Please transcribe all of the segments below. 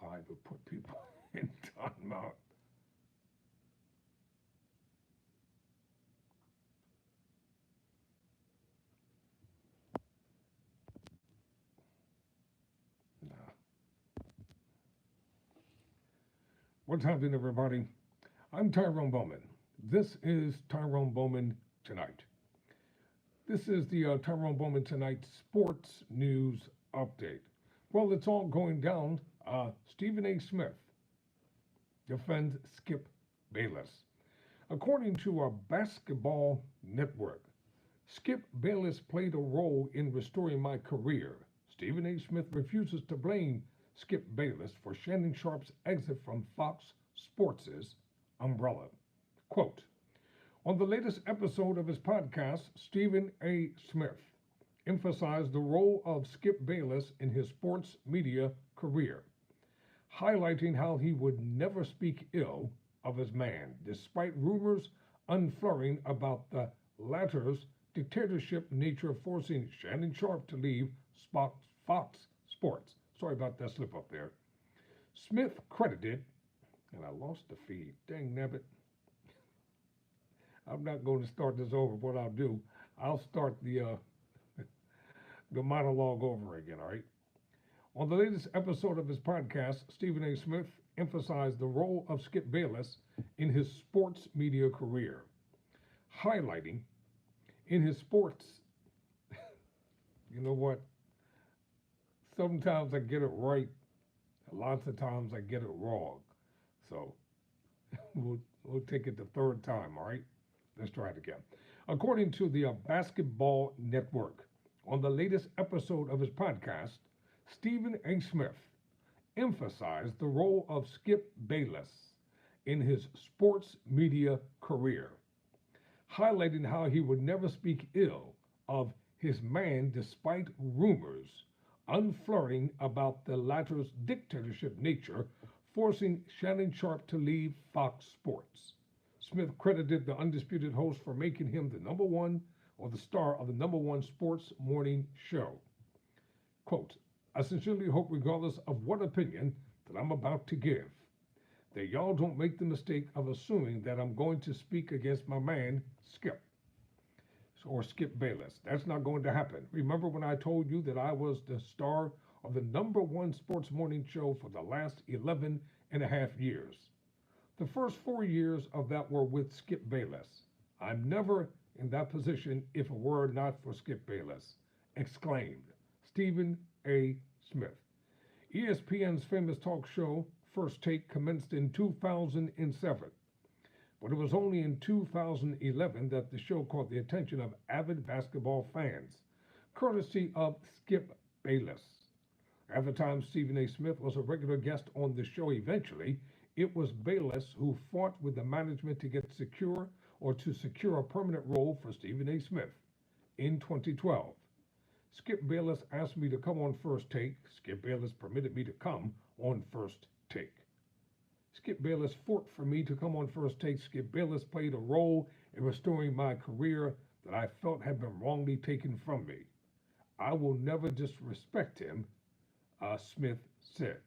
hide or put people in timeout. Nah. What's happening, everybody? I'm Tyrone Bowman. This is Tyrone Bowman Tonight. This is the Tyrone Bowman Tonight Sports News Update. Well, it's all going down. Stephen A. Smith defends Skip Bayless. According to a basketball network, Skip Bayless played a role in restoring my career. Stephen A. Smith refuses to blame Skip Bayless for Shannon Sharpe's exit from Fox Sports' umbrella. Quote, on the latest episode of his podcast, Stephen A. Smith emphasized the role of Skip Bayless in his sports media career, highlighting how he would never speak ill of his man, despite rumors unfurling about the latter's dictatorship nature forcing Shannon Sharpe to leave Fox Sports. Sorry about that slip up there. Smith credited, and I lost the feed. Dang nabbit. I'm not going to start this over. What I'll do, I'll start the monologue over again, all right? On the latest episode of his podcast, Stephen A. Smith emphasized the role of Skip Bayless in his sports media career, highlighting in his sports, you know what? Sometimes I get it right, lots of times I get it wrong. So we'll take it the third time, all right? Let's try it again. According to the Basketball Network, on the latest episode of his podcast, Stephen A. Smith emphasized the role of Skip Bayless in his sports media career, highlighting how he would never speak ill of his man despite rumors unfurling about the latter's dictatorship nature, forcing Shannon Sharpe to leave Fox Sports. Smith credited the undisputed host for making him the number one or the star of the number one sports morning show. Quote, I sincerely hope, regardless of what opinion that I'm about to give, that y'all don't make the mistake of assuming that I'm going to speak against my man, Skip, or Skip Bayless. That's not going to happen. Remember when I told you that I was the star of the number one sports morning show for the last 11 and a half years? The first 4 years of that were with Skip Bayless. I'm never in that position if it were not for Skip Bayless, exclaimed Stephen A. Smith. ESPN's famous talk show, First Take, commenced in 2007, but it was only in 2011 that the show caught the attention of avid basketball fans, courtesy of Skip Bayless. At the time Stephen A. Smith was a regular guest on the show, eventually, it was Bayless who fought with the management to secure a permanent role for Stephen A. Smith. In 2012, Skip Bayless asked me to come on First Take. Skip Bayless permitted me to come on First Take. Skip Bayless fought for me to come on First Take. Skip Bayless played a role in restoring my career that I felt had been wrongly taken from me. I will never disrespect him, Smith said.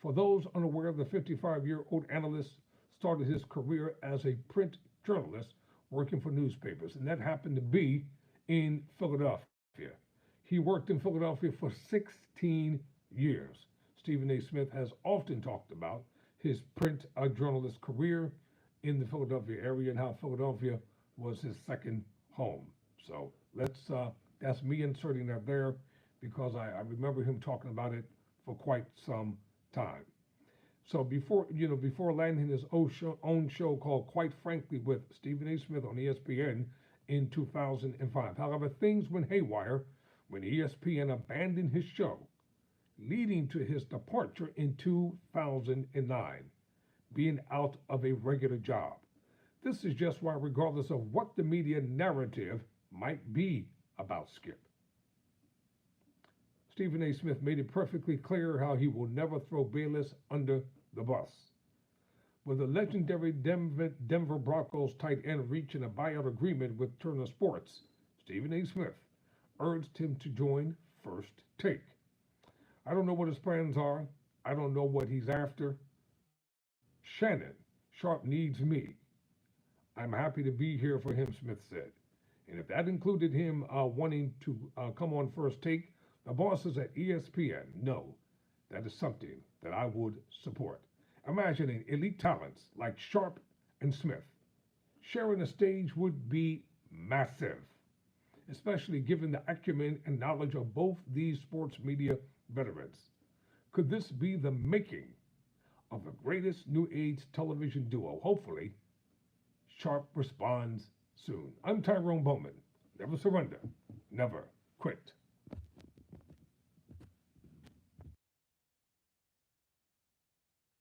For those unaware, the 55-year-old analyst started his career as a print journalist working for newspapers, and that happened to be in Philadelphia. He worked in Philadelphia for 16 years. Stephen A. Smith has often talked about his print journalist career in the Philadelphia area and how Philadelphia was his second home. So that's me inserting that there because I remember him talking about it for quite some time. So before landing his own show called Quite Frankly with Stephen A. Smith on ESPN in 2005. However, things went haywire when ESPN abandoned his show, leading to his departure in 2009, being out of a regular job. This is just why, regardless of what the media narrative might be about Skip, Stephen A. Smith made it perfectly clear how he will never throw Bayless under the bus. With the legendary Denver Broncos tight end reaching a buyout agreement with Turner Sports, Stephen A. Smith urged him to join First Take. I don't know what his plans are. I don't know what he's after. Shannon, Sharp needs me. I'm happy to be here for him, Smith said. And if that included him wanting to come on first take, the bosses at ESPN know that is something that I would support. Imagining elite talents like Sharp and Smith sharing a stage would be massive, especially given the acumen and knowledge of both these sports media veterans. Could this be the making of the greatest new age television duo? Hopefully, Sharp responds soon. I'm Tyrone Bowman. Never surrender, never quit.